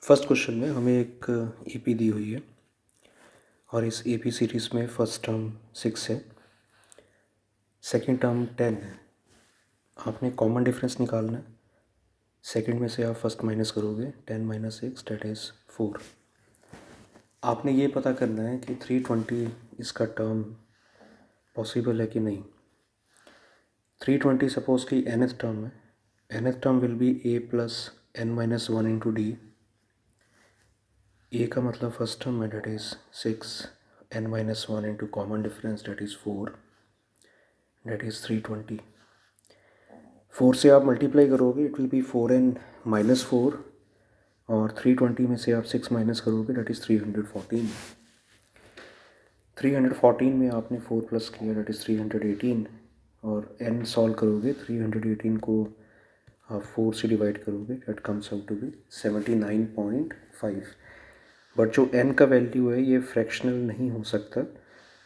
First question में हमें एक एपी दी हुई है और इस एपी सीरीज़ में फर्स्ट टर्म 6 है, सेकंड टर्म 10 है। आपने कॉमन डिफरेंस निकालना है। सेकंड में से आप फर्स्ट माइनस करोगे, 10 माइनस 6 डेट इज़ 4। आपने ये पता करना है कि 320 इसका टर्म पॉसिबल है कि नहीं। 320 सपोज कि nth टर्म है। nth term will be a plus n minus 1 into D. A का मतलब फर्स्ट टर्म है, that is 6, n minus 1 into common difference that is 4, that is 320। 4 से आप मल्टीप्लाई करोगे, it will be 4n minus 4, और 320 में से आप 6 माइनस करोगे, डेट इज़ 314। 314 में आपने 4 प्लस किया, डेट इज़ 318, और n सॉल्व करोगे, 318 को आप 4 से डिवाइड करोगे, that comes out to be 79.5। But जो n का वैल्यू है ये फ्रैक्शनल नहीं हो सकता,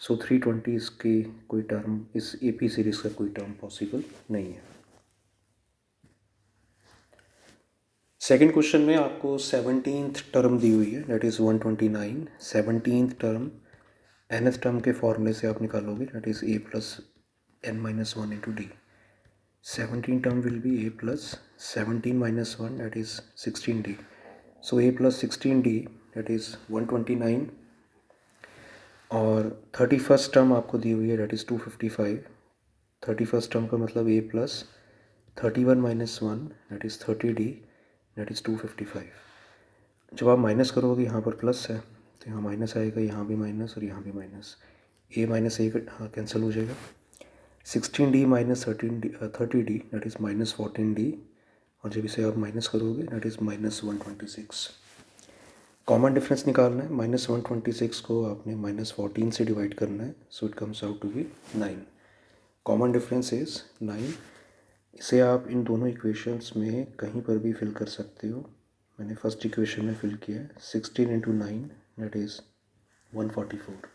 सो 320 इसके कोई टर्म, इस एपी सीरीज़ का कोई टर्म पॉसिबल नहीं है। सेकेंड क्वेश्चन में आपको 17th टर्म दी हुई है, that is 129। 17th term nth term के फॉर्मूले से आप निकालोगे, that is a plus n minus 1 into D. 17 term will be a plus 17 minus 1, that is 16d। So a plus 16d that is 129, और 31st term आपको दी हुई है, that is 255। 31st term का मतलब a plus 31 minus 1 that is 30d, that is 255। जब आप minus करोगे, यहाँ पर प्लस है तो यहाँ माइनस आएगा, यहाँ भी माइनस और यहाँ भी minus, a minus a cancel हो जाएगा। 16d minus 30d that is minus 14d, और जब इसे आप माइनस करोगे, that is minus 126। Common difference निकालना है। माइनस 126 को आपने माइनस 14 से डिवाइड करना है, so it comes out to be 9। Common difference is 9। इसे आप इन दोनों इक्वेशंस में कहीं पर भी फिल कर सकते हो। मैंने फर्स्ट इक्वेशन में फिल किया है, 16 इंटू 9 डेट इज़ 144।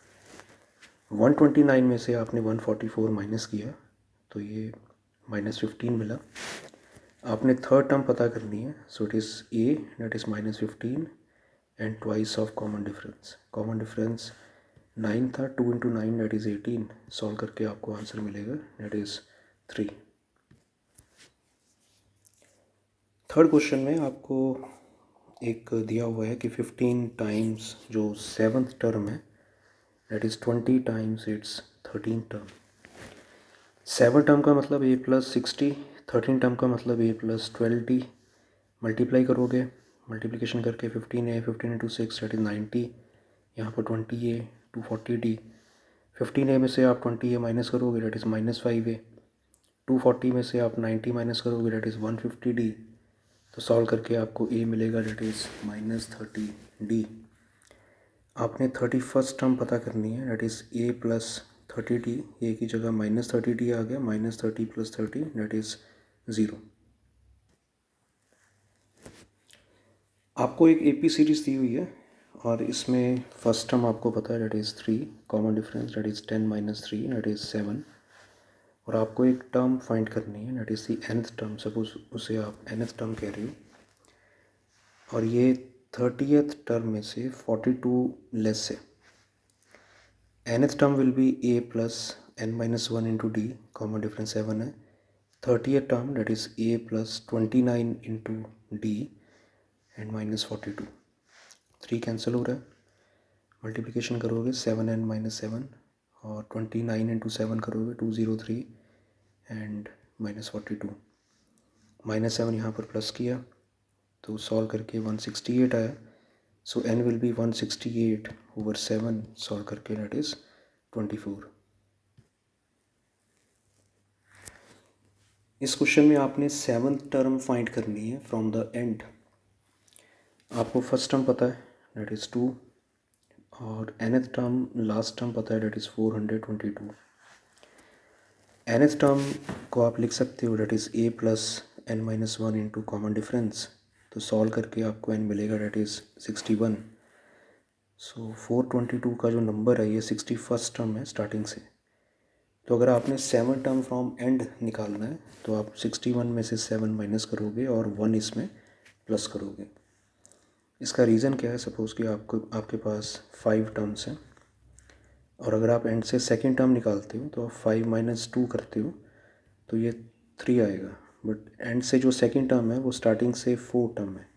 129 में से आपने 144 माइनस किया तो ये माइनस 15 मिला। आपने थर्ड टर्म पता करनी है, so it is a that is minus 15 and twice of common difference. Common difference 9 था, 2 इंटू 9 डेट इज़ 18। सॉल्व करके आपको आंसर मिलेगा, डेट इज़ 3। थर्ड क्वेश्चन में आपको एक दिया हुआ है कि 15 टाइम्स जो 7th टर्म है, that is 20 times it's 13 term. 7 term का मतलब a प्लस 60, 13 टर्म का मतलब a प्लस 12d। मल्टीप्लाई करोगे, मल्टीप्लिकेशन करके 15a 15 इंटू 6 डेट इज़ 90, यहाँ पर 20a 240d। 15a में से आप 20a माइनस करोगे, डेट इज़ माइनस 5a। 240 में से आप 90 माइनस करोगे, डेट इज़ 150d। तो सॉल्व करके आपको a मिलेगा, डेट इज़ माइनस 30d। आपने 31st टर्म पता करनी है, that is a plus 30d। a की जगह माइनस 30d आ गया, माइनस 30 प्लस 30 डेट इज़ 0। आपको एक एपी सीरीज़ दी हुई है और इसमें फर्स्ट टर्म आपको पता है, that is 3। Common difference that is 10 minus 3 that is 7, और आपको एक टर्म फाइंड करनी है, that is the nth term. Suppose उसे आप nth टर्म कह रहे हो, और ये 30th टर्म में से 42 लेस है। nth term will be a plus n minus 1 into D. Common difference 7 है। 30th term that is a plus 29 into D and minus 42। 3 cancel हो रहा है, मल्टीप्लिकेशन करोगे 7n माइनस 7, और 29 इंटू 7 करोगे 203 एंड माइनस 42। माइनस 7 यहाँ पर प्लस किया तो सॉल्व करके 168 आया, सो n will be 168 over 7, solve करके डेट इज़ 24। इस क्वेश्चन में आपने 7th टर्म फाइंड करनी है फ्रॉम द एंड। आपको फर्स्ट टर्म पता है, डेट इज़ 2, और nth टर्म लास्ट टर्म पता है, डेट इज़ 422। nth टर्म को आप लिख सकते हो, that is a plus n minus 1 into common difference. तो सॉल्व करके आपको n मिलेगा, डेट इज़ 61। सो 422 का जो नंबर है ये 61st टर्म है स्टार्टिंग से। तो अगर आपने 7 टर्म फ्रॉम एंड निकालना है तो आप 61 में से 7 माइनस करोगे और 1 इसमें प्लस करोगे। इसका रीज़न क्या है, सपोज़ कि आपके पास 5 टर्म्स हैं और अगर आप एंड से सेकेंड टर्म निकालते हो तो आप 5 - 2 करते हो तो ये 3 आएगा, बट एंड से जो सेकेंड टर्म है वो स्टार्टिंग से 4 टर्म है,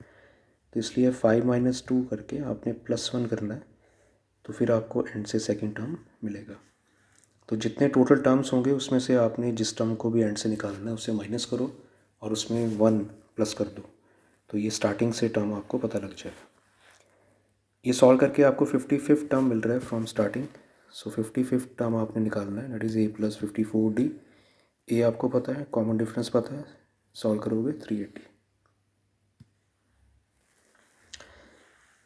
तो इसलिए 5 - 2 करके आपने +1 करना है, तो फिर आपको एंड से सेकेंड टर्म मिलेगा। तो जितने टोटल टर्म्स होंगे उसमें से आपने जिस टर्म को भी एंड से निकालना है उसे माइनस करो और उसमें 1 प्लस कर दो, तो ये स्टार्टिंग से टर्म आपको पता लग जाएगा। ये सॉल्व करके आपको 55th टर्म मिल रहा है from starting. So 55th term आपने निकालना है, दैट इज़ a + 54d। ए आपको पता है, कॉमन डिफरेंस पता है, सॉल्व करोगे 380।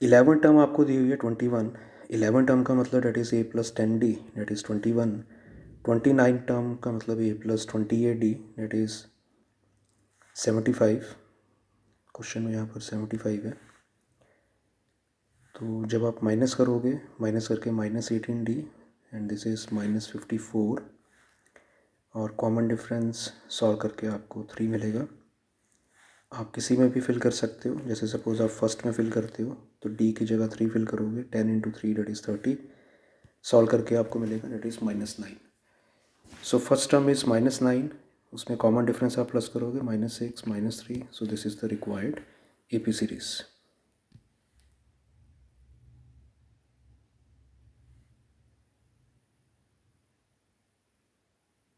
11 टर्म आपको दी हुई है 21। 11 टर्म का मतलब that is a + 10d, that is 21। 29 term का मतलब a + 28d, that is 75। Question में यहाँ पर 75 है, तो जब आप माइनस करोगे, माइनस करके -18d एंड दिस इज़ -54 और कॉमन डिफरेंस सॉल्व करके आपको 3 मिलेगा। आप किसी में भी फिल कर सकते हो, जैसे सपोज़ आप फर्स्ट में फिल करते हो तो d की जगह 3 फिल करोगे, 10 × 3 दैट इज़ 30, सॉल्व करके आपको मिलेगा that is -9। So first term is -9, उसमें कॉमन डिफरेंस आप प्लस करोगे, -6 -3, so this is the required AP series.